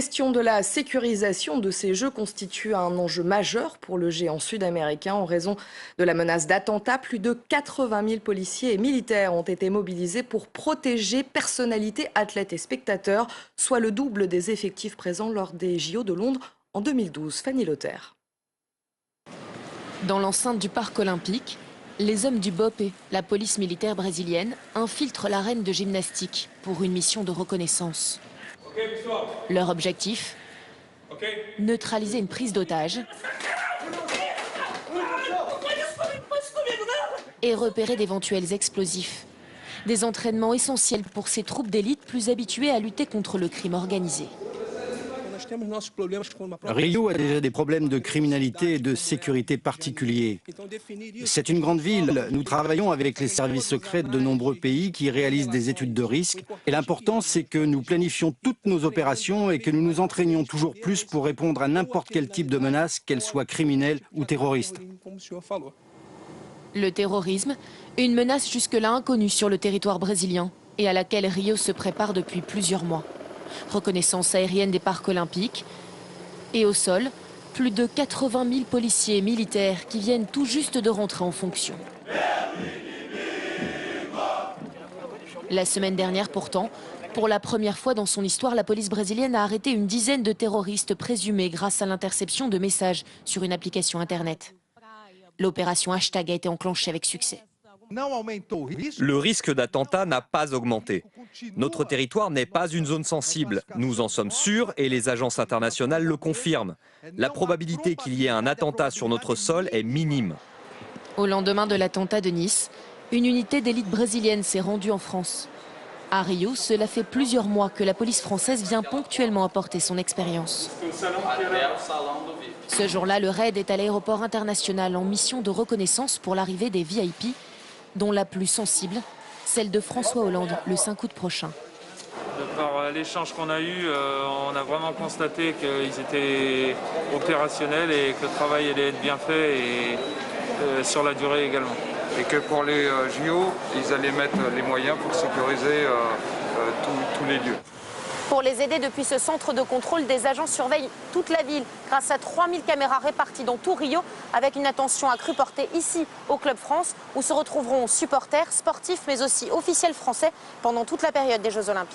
question de la sécurisation de ces Jeux constitue un enjeu majeur pour le géant sud-américain en raison de la menace d'attentats. Plus de 80 000 policiers et militaires ont été mobilisés pour protéger personnalités, athlètes et spectateurs, soit le double des effectifs présents lors des JO de Londres en 2012. Fanny Lothaire. Dans l'enceinte du parc olympique, les hommes du BOPE, la police militaire brésilienne, infiltrent l'arène de gymnastique pour une mission de reconnaissance. Leur objectif, neutraliser une prise d'otage et repérer d'éventuels explosifs. Des entraînements essentiels pour ces troupes d'élite plus habituées à lutter contre le crime organisé. Rio a déjà des problèmes de criminalité et de sécurité particuliers. C'est une grande ville. Nous travaillons avec les services secrets de nombreux pays qui réalisent des études de risque. Et l'important, c'est que nous planifions toutes nos opérations et que nous nous entraînions toujours plus pour répondre à n'importe quel type de menace, qu'elle soit criminelle ou terroriste. Le terrorisme, une menace jusque-là inconnue sur le territoire brésilien et à laquelle Rio se prépare depuis plusieurs mois. Reconnaissance aérienne des parcs olympiques et au sol, plus de 80 000 policiers et militaires qui viennent tout juste de rentrer en fonction. La semaine dernière pourtant, pour la première fois dans son histoire, la police brésilienne a arrêté une dizaine de terroristes présumés grâce à l'interception de messages sur une application Internet. L'opération Hashtag a été enclenchée avec succès. Le risque d'attentat n'a pas augmenté. Notre territoire n'est pas une zone sensible. Nous en sommes sûrs et les agences internationales le confirment. La probabilité qu'il y ait un attentat sur notre sol est minime. Au lendemain de l'attentat de Nice, une unité d'élite brésilienne s'est rendue en France. À Rio, cela fait plusieurs mois que la police française vient ponctuellement apporter son expérience. Ce jour-là, le raid est à l'aéroport international en mission de reconnaissance pour l'arrivée des VIP, dont la plus sensible, celle de François Hollande, le 5 août prochain. De par l'échange qu'on a eu, on a vraiment constaté qu'ils étaient opérationnels et que le travail allait être bien fait et sur la durée également. Et que pour les JO, ils allaient mettre les moyens pour sécuriser tous les lieux. Pour les aider depuis ce centre de contrôle, des agents surveillent toute la ville grâce à 3000 caméras réparties dans tout Rio avec une attention accrue portée ici au Club France où se retrouveront supporters, sportifs mais aussi officiels français pendant toute la période des Jeux Olympiques.